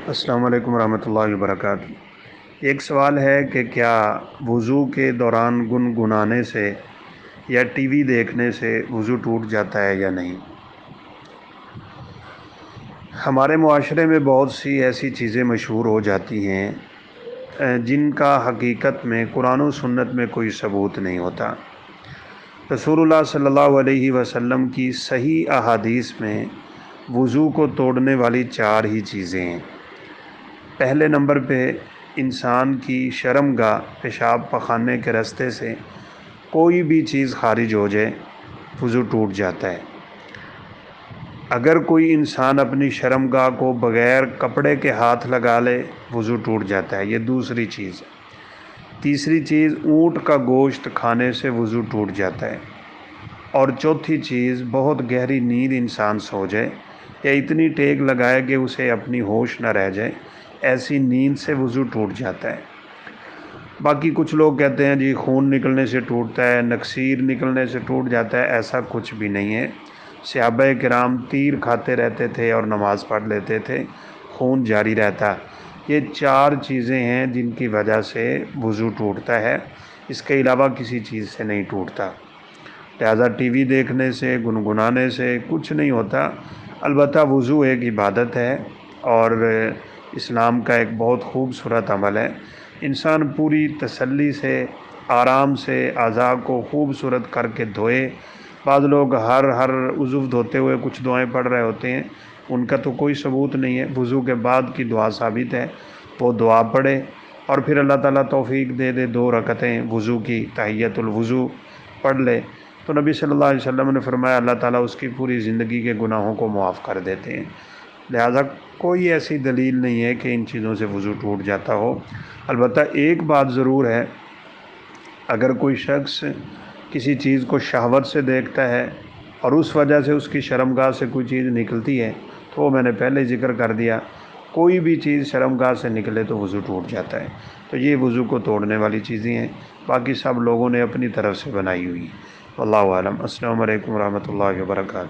السلام علیکم ورحمۃ اللہ وبرکاتہ۔ ایک سوال ہے کہ کیا وضو کے دوران گنگنانے سے یا ٹی وی دیکھنے سے وضو ٹوٹ جاتا ہے یا نہیں؟ ہمارے معاشرے میں بہت سی ایسی چیزیں مشہور ہو جاتی ہیں جن کا حقیقت میں قرآن و سنت میں کوئی ثبوت نہیں ہوتا۔ رسول اللہ صلی اللہ علیہ وسلم کی صحیح احادیث میں وضو کو توڑنے والی 4 ہی چیزیں ہیں۔ پہلے نمبر پہ انسان کی شرمگاہ پیشاب پخانے کے راستے سے کوئی بھی چیز خارج ہو جائے وضو ٹوٹ جاتا ہے۔ اگر کوئی انسان اپنی شرمگاہ کو بغیر کپڑے کے ہاتھ لگا لے وضو ٹوٹ جاتا ہے، یہ دوسری چیز ہے۔ تیسری چیز اونٹ کا گوشت کھانے سے وضو ٹوٹ جاتا ہے۔ اور چوتھی چیز بہت گہری نیند انسان سو جائے یا اتنی ٹیک لگائے کہ اسے اپنی ہوش نہ رہ جائے، ایسی نیند سے وضو ٹوٹ جاتا ہے۔ باقی کچھ لوگ کہتے ہیں جی خون نکلنے سے ٹوٹتا ہے، نکسیر نکلنے سے ٹوٹ جاتا ہے، ایسا کچھ بھی نہیں ہے۔ صحابہ کرام تیر کھاتے رہتے تھے اور نماز پڑھ لیتے تھے، خون جاری رہتا۔ یہ 4 چیزیں ہیں جن کی وجہ سے وضو ٹوٹتا ہے، اس کے علاوہ کسی چیز سے نہیں ٹوٹتا۔ لہذا ٹی وی دیکھنے سے، گنگنانے سے کچھ نہیں ہوتا۔ البتہ وضو ایک عبادت ہے اور اسلام کا ایک بہت خوبصورت عمل ہے۔ انسان پوری تسلی سے، آرام سے اعضاء کو خوبصورت کر کے دھوئے۔ بعض لوگ ہر عضو دھوتے ہوئے کچھ دعائیں پڑھ رہے ہوتے ہیں، ان کا تو کوئی ثبوت نہیں ہے۔ وضو کے بعد کی دعا ثابت ہے، وہ دعا پڑھے اور پھر اللہ تعالیٰ توفیق دے دے 2 رکعتیں وضو کی تحیۃ الوضو پڑھ لے تو نبی صلی اللہ علیہ وسلم نے فرمایا اللہ تعالیٰ اس کی پوری زندگی کے گناہوں کو معاف کر دیتے ہیں۔ لہذا کوئی ایسی دلیل نہیں ہے کہ ان چیزوں سے وضو ٹوٹ جاتا ہو۔ البتہ ایک بات ضرور ہے، اگر کوئی شخص کسی چیز کو شہوت سے دیکھتا ہے اور اس وجہ سے اس کی شرمگاہ سے کوئی چیز نکلتی ہے تو وہ میں نے پہلے ذکر کر دیا، کوئی بھی چیز شرمگاہ سے نکلے تو وضو ٹوٹ جاتا ہے۔ تو یہ وضو کو توڑنے والی چیزیں ہیں، باقی سب لوگوں نے اپنی طرف سے بنائی ہوئی ہیں۔ واللہ اعلم۔ السلام علیکم ورحمۃ اللہ وبرکاتہ۔